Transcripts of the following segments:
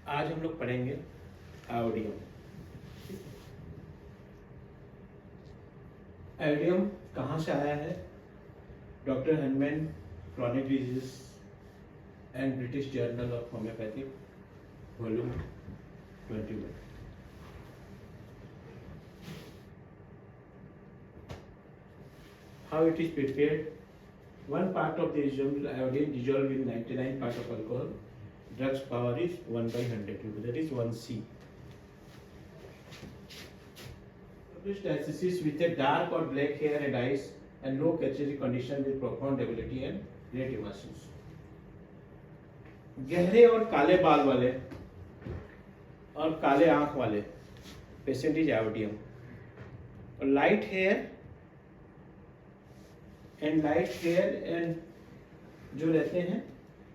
आज हम लोग पढ़ेंगे आयोडियम। आयोडियम कहाँ से आया है? Doctor Henman, chronic disease and British journal of homeopathic, volume 21। How it is prepared? 1 part of the iodine dissolved in 99 part of alcohol. Drug's power is 1/100. That is 1C. Diastasis with a dark or black hair and eyes and low cardiac condition with profound debility and great emotions. गहरे और काले बाल वाले और काले आंख वाले patient is आयोडियम, और लाइट हेयर एंड जो रहते हैं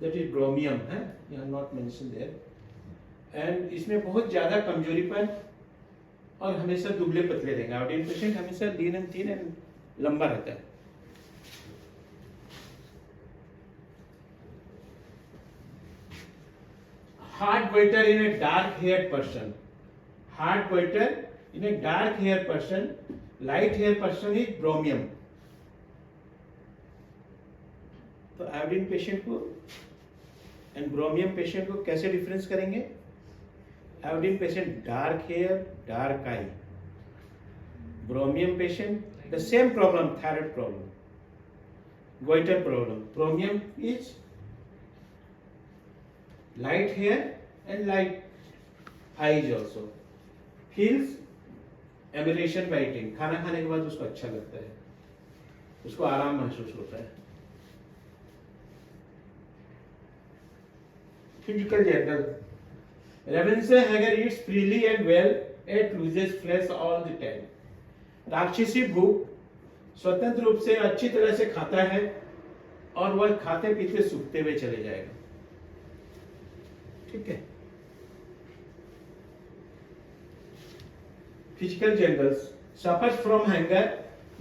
दैट इज ब्रोमियम है, यहाँ नॉट मेंशन देयर। एंड इसमें बहुत ज़्यादा कमजोरीपन और हमेशा दुबले पतले रहेंगे। आयोडीन पेशेंट हमेशा लीन एंड थीन एंड लंबा रहता है। Hard goitre in a dark hair person, hard goitre in a dark hair person, light hair person is bromium. तो आयोडीन पेशेंट को एंड ब्रोमियम पेशेंट को कैसे डिफरेंस करेंगे? Iodine patient dark hair, dark eye. Bromium patient the same problem, thyroid problem, goitre problem. Bromium is light hair and light eyes also, feels amelioration by eating. खाना खाने के बाद उसको अच्छा लगता है, उसको आराम महसूस होता है। Physical general. Ravenshager eats freely and well, yet loses flesh all the time. राक्षसी भूख स्वतंत्र रूप से अच्छी तरह से खाता है और वह खाते पीते सूखते हुए चले जाएगा। ठीक है। Physical generals suffers from hunger,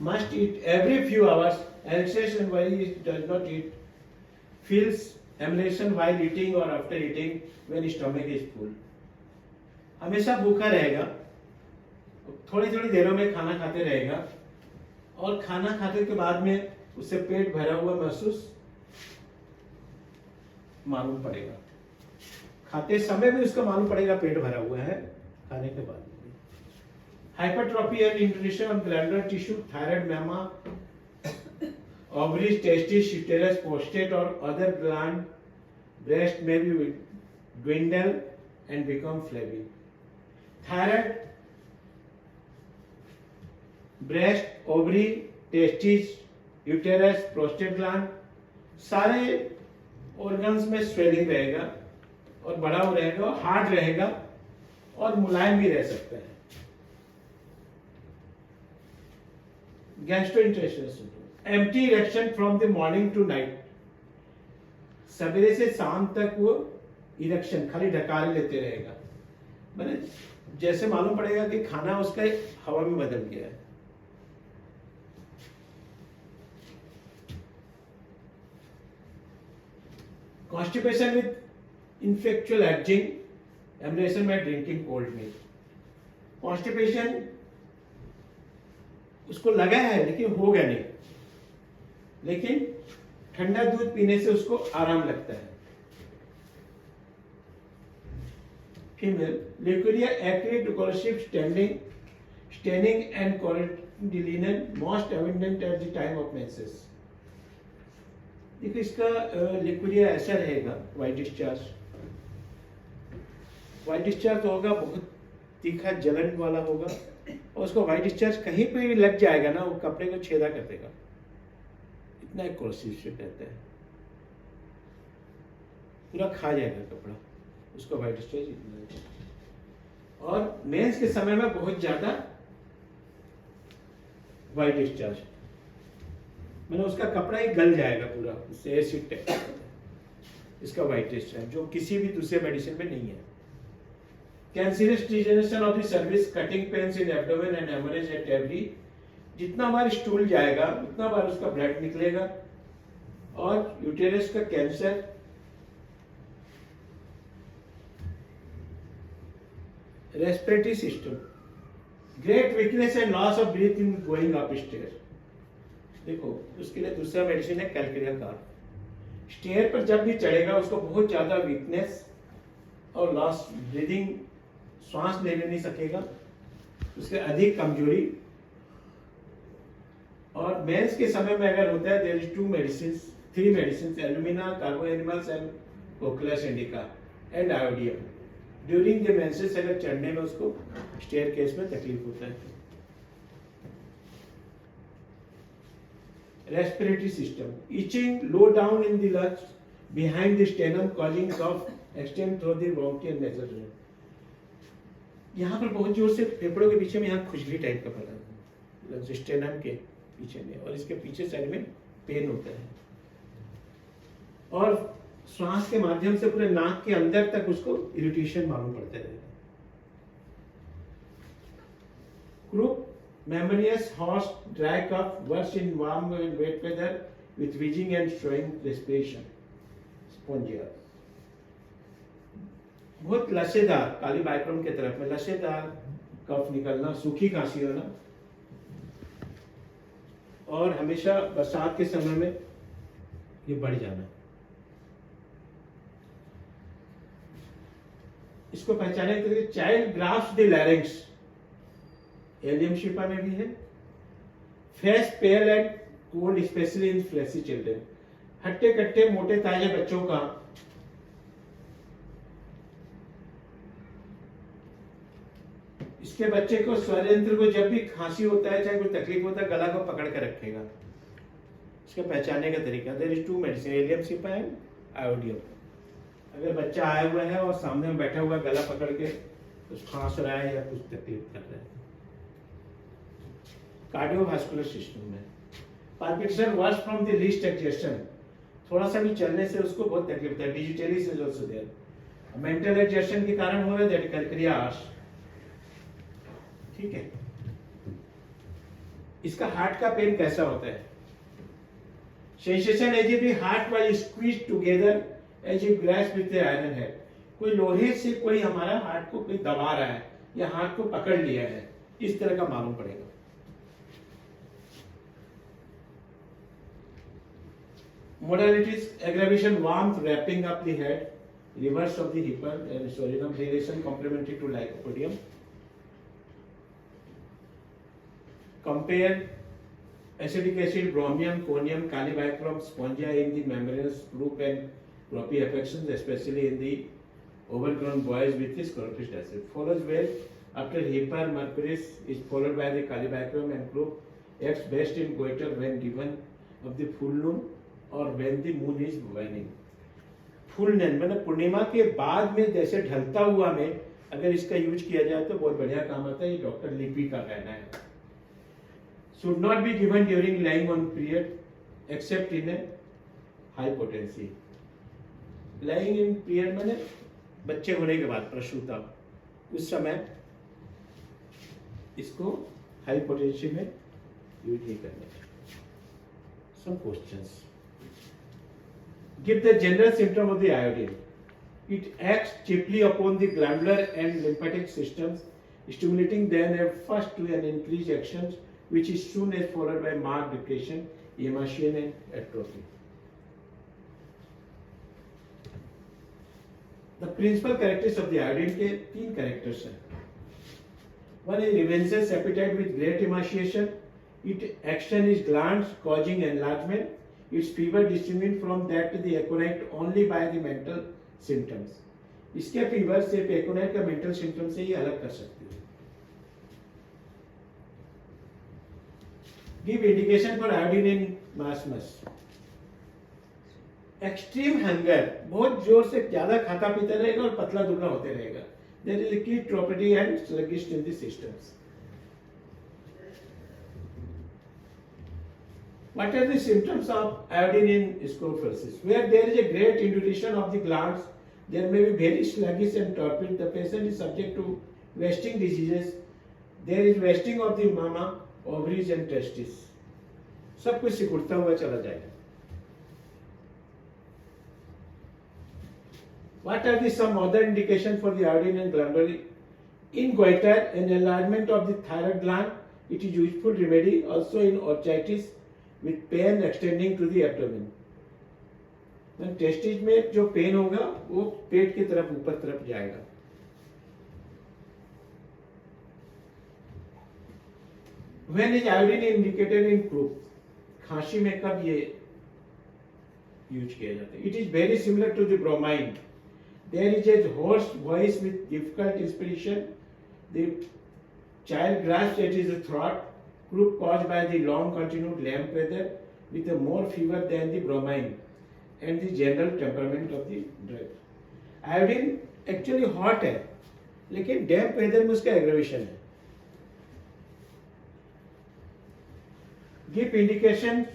must eat every few hours, anxious and while he does not eat, feels एमिलेशन while eating or after eating when stomach is full. हमेशा भूखा रहेगा, थोड़ी थोड़ी देरों में खाना खाते रहेगा और खाना खाते के बाद में उससे पेट भरा हुआ महसूस मालूम पड़ेगा। खाते समय भी उसको मालूम पड़ेगा पेट भरा हुआ है, खाने के बाद भी। Hypertrophy and introduction of glandular tissue, thyroid, मैमा, ovaries, testes, uterus, prostate or other gland, breast may be dwindle and become flabby. Thyroid, breast, ovary, testes, uterus, prostate gland, सारे organs में swelling रहेगा और बड़ा हो रहेगा, हार्ड रहेगा और मुलायम भी रह सकता है। Gastrointestinal syndrome, empty eructation from the morning to night, सवेरे से शाम तक वो इरेक्शन खाली ढकारे लेते रहेगा, मैंने जैसे मालूम पड़ेगा कि खाना उसका हवा में बदल गया है। Constipation with ineffectual urging, amelioration by drinking cold milk. Constipation उसको लगा है लेकिन हो गया नहीं, लेकिन ठंडा दूध पीने से उसको आराम लगता है। Female, leucorrhoea acrid corrosive staining and corroding linen most abundant at the time of menses. देखिए इसका लिक्विडिया ऐसा रहेगा, वाइट डिस्चार्ज होगा, बहुत तीखा जलन वाला होगा और उसको वाइट डिस्चार्ज कहीं पे भी लग जाएगा ना, वो कपड़े को छेदा कर देगा, इतना एक कोलोसिव रहता है, पूरा खा जाएगा कपड़ा, उसको वाइट डिस्चार्ज इतना। और मेंस के समय में बहुत ज्यादा वाइट डिस्चार्ज, मैंने उसका कपड़ा ही गल जाएगा पूरा, उससे एसिड इसका वाइट डिस्चार्ज, जो किसी भी दूसरे मेडिसिन में नहीं है। Cancerous degeneration of the cervix, cutting pains in abdomen and haemorrhage at every, जितना बार स्टूल जाएगा उतना बार उसका ब्लड निकलेगा। और यूटेरस का cancer, Respiratory system. Great weakness and loss of breath in going up stairs. देखो उसके लिए दूसरा मेडिसिन है कैलकेरिया का। स्टेयर पर जब भी चढ़ेगा उसको बहुत ज्यादा वीकनेस और लॉस ब्रीदिंग, श्वास ले नहीं सकेगा, उसके अधिक कमजोरी। और मेंस के समय में अगर होता है, there is three medicine, alumina, carbo animalis and cocculus indica and iodium. During the menses अगर चढ़ने में उसको स्टेयर केस में तकलीफ होता है। Respiratory system, itching low down in the lungs behind the sternum causing cough extend through the bronchial and nasal region. यहाँ पर बहुत जोर से फेफड़ों के पीछे में यहाँ खुजली टाइप का फैला है, स्टेनम के पीछे में, और इसके पीछे साइड में पेन होता है, और श्वास के माध्यम से पूरे नाक के अंदर तक उसको इरिटेशन मालूम पड़ता है। Croup, membranous, hoarse, dry cough, worse in warm and wet weather with wheezing and showing respiration. Spongia. बहुत लसेदार, काली बाइक्रोम के तरफ में लसेदार कफ निकलना, सूखी खांसी होना, और हमेशा बरसात के समय में ये बढ़ जाना। इसको पहचाने के लिए child grasps the larynx, allium cepa में भी है। Face pale and cold specially in fleshy children, हट्टे कट्टे मोटे ताजे बच्चों का इसके बच्चे को स्वर यंत्र को जब भी खांसी होता है, चाहे कोई तकलीफ होता है, गला को पकड़ कर रखेगा। इसके पहचानने का तरीका, there is two medicine, allium cepa and iodium. अगर बच्चा आया हुआ है और सामने में बैठा हुआ गला पकड़ के कुछ खांस रहा है या कुछ तकलीफ कर रहा है। कार्डियोवास्कुलर सिस्टम में Parkinson worse from the least exertion, थोड़ा सा भी चलने से उसको बहुत तकलीफ होता है। Digitally is also there. Mental exertion के कारण हो रहा है, दैट कैलकेरिया आर्स। ठीक है। इसका हार्ट का पेन कैसा होता है? Sensation as if the heart was squeezed together as if grasp with the iron head, कोई लोहे से कोई हमारा हार्ट को कोई दबा रहा है या हाथ को पकड़ लिया है, इस तरह का मालूम पड़ेगा। Modalities: aggravation, warmth, wrapping up the head, reverse of the hipper and sorinum, relation complementary to lycopodium. Compare acetic acid, bromium, conium, calibacrum, spongia in the membranous group and cropy affections, especially in the overgrown boys with the sclerotic acid. Follows well after hipper. Mercuris is followed by the calibacrum and group. Acts best in goiter when given of the full moon और when the moon is waning. Full नैन मतलब पूर्णिमा के बाद में जैसे ढलता हुआ में अगर इसका यूज किया जाए तो बहुत बढ़िया काम आता है, ये डॉक्टर लिपि का कहना है। Should not be given during lying on period except in a high potency. Lying in period मैंने बच्चे होने के बाद प्रसूता, उस समय इसको हाई पोटेंसी में यूज नहीं करना। Some questions. Give the general symptom of the iodine. It acts chiefly upon the glandular and lymphatic systems, stimulating them at first to an increased action, which is soon as followed by marked depression, emaciation, and atrophy. The principal characteristics of the iodine के तीन characters हैं. One is revenges appetite with great emaciation. Its action is glands causing enlargement. Its fever distinguished from that the aconite only by the mental symptoms. इसके fever सिर्फ एकोनाइट का mental symptom से ही अलग कर सकती है। Give indication for iodine in marasmus. Extreme hunger, बहुत जोर से ज्यादा खाता पीता रहेगा और पतला दुबला होते रहेगा। There is a key property and sluggish in the systems. What are the symptoms of iodine in sclerosis? Where there is a great indulation of the glands, there may be very sluggish and torpid. The patient is subject to wasting diseases. There is wasting of the mama, ovaries and testes. सब कुछ सिकुड़ता हुआ चला जाएगा। What are the some other indication for the iodine and glandular In goiter, an enlargement of the thyroid gland, it is useful remedy also in orchitis with pain extending to the abdomen. Testis में जो pen होगा वो पेट की तरफ ऊपर तरफ जाएगा. When is iodine indicated in croup? खांसी में कब ये यूज किया जाता है? It is very similar to the bromine. There is a hoarse voice with difficult inspiration. The child grasps at his throat. Croup caused by the long continued lamp weather with a more fever than the bromine and the general temperament of the drug. Iodine actually hot है, लेकिन damp weather में उसका aggravation है. Give indication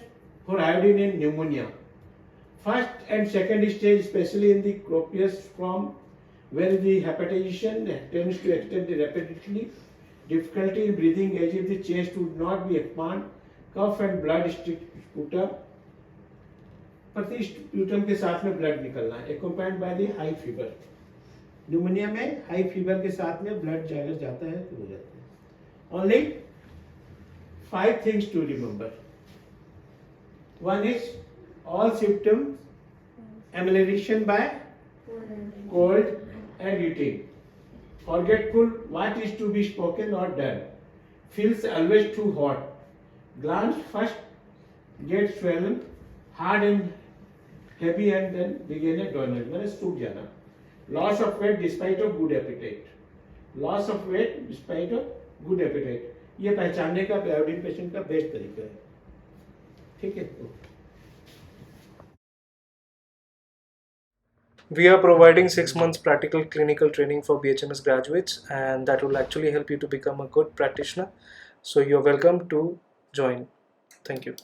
for iodine in pneumonia. First and second stage, especially in the copious form, where the hepatization tends to extend rapidly, difficulty in breathing as if the chest would not be expand, cough and blood sputum, प्रति sputum के साथ में blood निकलना, accompanied by the high fever. Pneumonia में high fever के साथ में blood अगर जाता है तो हो जाता है. Only 5 things to remember. One is all symptoms amelioration by cold and eating. Forgetful what is to be spoken or done. Feels always too hot. Glands first get swollen, hard and heavy and then begin a donor. मैंने सूख जाना. Loss of weight despite of good appetite. Loss of weight despite of good appetite. ये पहचानने का iodine patient का best तरीका है. ठीक है. We are providing 6 months practical clinical training for BHMS graduates, and that will actually help you to become a good practitioner. So you're welcome to join. Thank you.